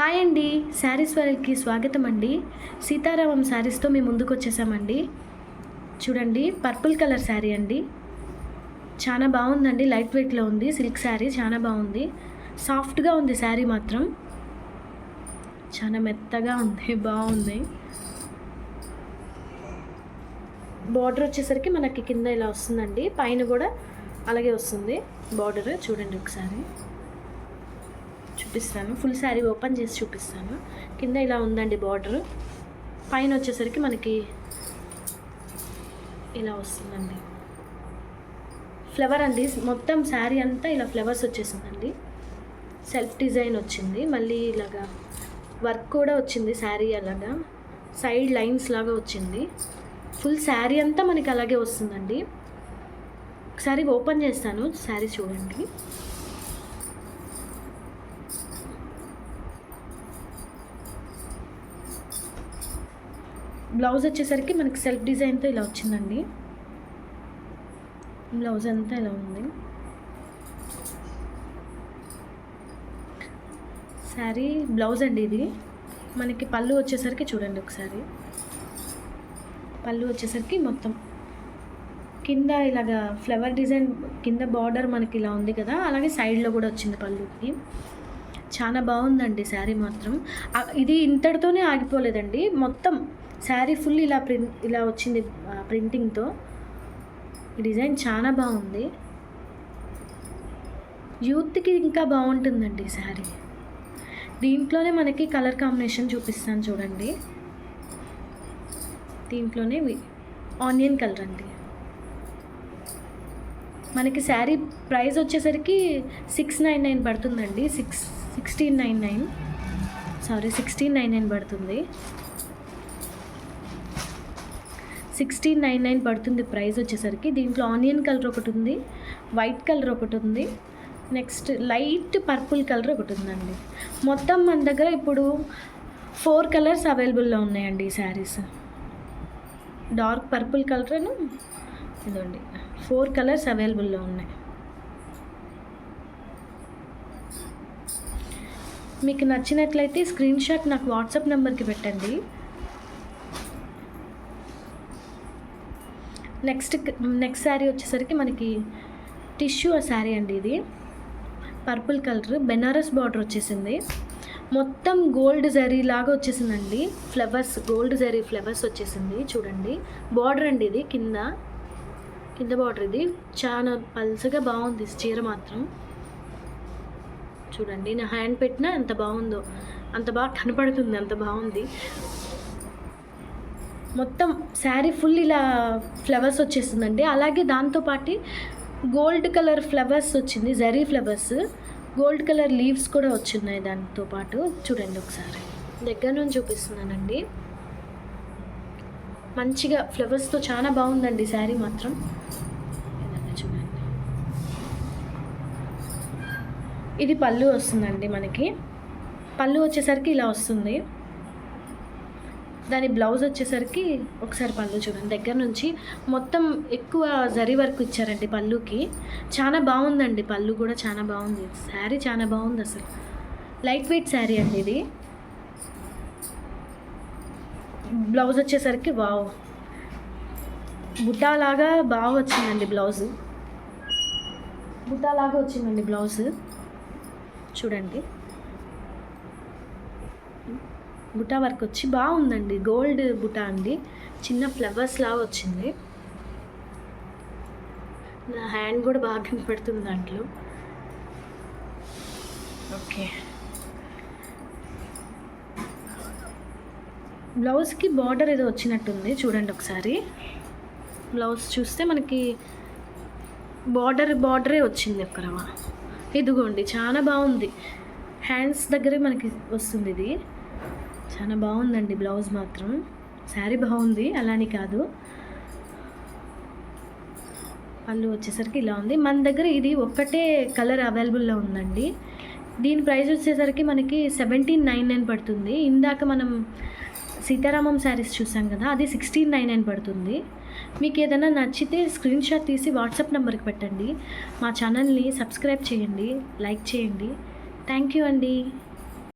Hi అండి, శారీస్ వరల్డ్కి స్వాగతం అండి. సీతారామం శారీస్తో మేము ముందుకు వచ్చేసామండి. చూడండి, పర్పుల్ కలర్ శారీ అండి. చాలా బాగుందండి, లైట్ వెయిట్లో ఉంది. సిల్క్ శారీ చాలా బాగుంది, సాఫ్ట్గా ఉంది శారీ మాత్రం. చాలా మెత్తగా ఉంది, బాగుంది. బార్డర్ వచ్చేసరికి మనకి కింద ఇలా వస్తుందండి, పైన కూడా అలాగే వస్తుంది బార్డర్. చూడండి ఒకసారి చూపిస్తాను, ఫుల్ శారీ ఓపెన్ చేసి చూపిస్తాను. కింద ఇలా ఉందండి బార్డర్, పైన వచ్చేసరికి మనకి ఇలా వస్తుందండి. ఫ్లవర్ అండి, మొత్తం శారీ అంతా ఇలా ఫ్లవర్స్ వచ్చేసిందండి. సెల్ఫ్ డిజైన్ వచ్చింది, మళ్ళీ ఇలాగా వర్క్ కూడా వచ్చింది. శారీ అలాగా సైడ్ లైన్స్ లాగా వచ్చింది. ఫుల్ శారీ అంతా మనకి అలాగే వస్తుందండి. ఒకసారి ఓపెన్ చేస్తాను, శారీ చూడండి. బ్లౌజ్ వచ్చేసరికి మనకి సెల్ఫ్ డిజైన్తో ఇలా వచ్చిందండి. బ్లౌజ్ అంతా ఇలా ఉంది. శారీ బ్లౌజ్ అండి ఇది. మనకి పళ్ళు వచ్చేసరికి చూడండి ఒకసారి. పళ్ళు వచ్చేసరికి మొత్తం కింద ఇలాగా ఫ్లవర్ డిజైన్, కింద బార్డర్ మనకి ఇలా ఉంది కదా, అలాగే సైడ్లో కూడా వచ్చింది పళ్ళుకి. చాలా బాగుందండి శారీ మాత్రం. ఇది ఇంతటితోనే ఆగిపోలేదండి, మొత్తం శారీ ఫుల్ ఇలా వచ్చింది ప్రింటింగ్తో. డిజైన్ చాలా బాగుంది, యూత్కి ఇంకా బాగుంటుందండి శారీ. దీంట్లోనే మనకి కలర్ కాంబినేషన్ చూపిస్తాను చూడండి. దీంట్లోనే ఆనియన్ కలర్ అండి. మనకి శారీ ప్రైస్ వచ్చేసరికి 699 పడుతుందండి. 1699 పడుతుంది. 1699 పడుతుంది ప్రైస్ వచ్చేసరికి. దీంట్లో ఆనియన్ కలర్ ఒకటి ఉంది, వైట్ కలర్ ఒకటి ఉంది, నెక్స్ట్ లైట్ పర్పుల్ కలర్ ఒకటి ఉందండి. మొత్తం మన దగ్గర ఇప్పుడు 4 కలర్స్ అవైలబుల్లో ఉన్నాయండి ఈ శారీస్. డార్క్ పర్పుల్ కలర్ను ఇదండి, 4 కలర్స్ అవైలబుల్లో ఉన్నాయి. మీకు నచ్చినట్లయితే స్క్రీన్ షాట్ నాకు వాట్సాప్ నెంబర్కి పెట్టండి. నెక్స్ట్ శారీ వచ్చేసరికి మనకి టిష్యూ శారీ అండి. ఇది పర్పుల్ కలర్, బెనారస్ బార్డర్ వచ్చేసింది. మొత్తం గోల్డ్ జరీ లాగా వచ్చేసిందండి, ఫ్లవర్స్, గోల్డ్ జరీ ఫ్లవర్స్ వచ్చేసింది. చూడండి బార్డర్ అండి, ఇది కింద బార్డర్. ఇది చాలా పల్సగా బాగుంది చీర మాత్రం. చూడండి, నా హ్యాండ్ పెట్టినా ఎంత బాగుందో, అంత బాగా కనపడుతుంది, అంత బాగుంది. మొత్తం శారీ ఫుల్ ఇలా ఫ్లవర్స్ వచ్చేసిందండి. అలాగే దాంతోపాటు గోల్డ్ కలర్ ఫ్లవర్స్ వచ్చింది, zari flowers, gold colour leaves కూడా వచ్చినాయి దాంతోపాటు. చూడండి ఒకసారి దగ్గర నుంచి చూపిస్తున్నానండి. మంచిగా ఫ్లవర్స్తో చాలా బాగుందండి శారీ మాత్రం. చూడండి, ఇది పళ్ళు వస్తుందండి మనకి. పళ్ళు వచ్చేసరికి ఇలా వస్తుంది. దాని బ్లౌజ్ వచ్చేసరికి ఒకసారి పళ్ళు చూడండి దగ్గర నుంచి. మొత్తం ఎక్కువ జరీ వర్క్ ఇచ్చారండి పళ్ళుకి. చాలా బాగుందండి, పళ్ళు కూడా చాలా బాగుంది. శారీ చాలా బాగుంది అసలు. లైట్ వెయిట్ శారీ అండి ఇది. బ్లౌజ్ వచ్చేసరికి వావ్, బుట్టాలాగా బాగా వచ్చిందండి బ్లౌజ్. బుట్టాలాగా వచ్చిందండి బ్లౌజ్. చూడండి, బుటా వర్క్ వచ్చి బాగుందండి. గోల్డ్ బుటా అండి, చిన్న ఫ్లవర్స్ లాగా వచ్చింది. నా హ్యాండ్ కూడా బాగా కనపడుతుంది దాంట్లో. ఓకే, బ్లౌజ్కి బార్డర్ ఏదో వచ్చినట్టుంది, చూడండి ఒకసారి. బ్లౌజ్ చూస్తే మనకి బార్డరే వచ్చింది ఒక రవ. ఇదిగోండి, చాలా బాగుంది. హ్యాండ్స్ దగ్గరే మనకి వస్తుంది. ఇది చాలా బాగుందండి బ్లౌజ్ మాత్రం. శారీ బాగుంది అలానే కాదు. పళ్ళు వచ్చేసరికి ఇలా ఉంది. మన దగ్గర ఇది ఒక్కటే కలర్ అవైలబుల్లో ఉందండి. దీని ప్రైస్ వచ్చేసరికి మనకి 1799 పడుతుంది. ఇందాక మనం సీతారామం శారీస్ చూసాం కదా, అది 1699 పడుతుంది. మీకు ఏదైనా నచ్చితే స్క్రీన్ షాట్ తీసి వాట్సాప్ నెంబర్కి పెట్టండి. మా ఛానల్ని సబ్స్క్రైబ్ చేయండి, లైక్ చేయండి. థ్యాంక్ యూ అండి.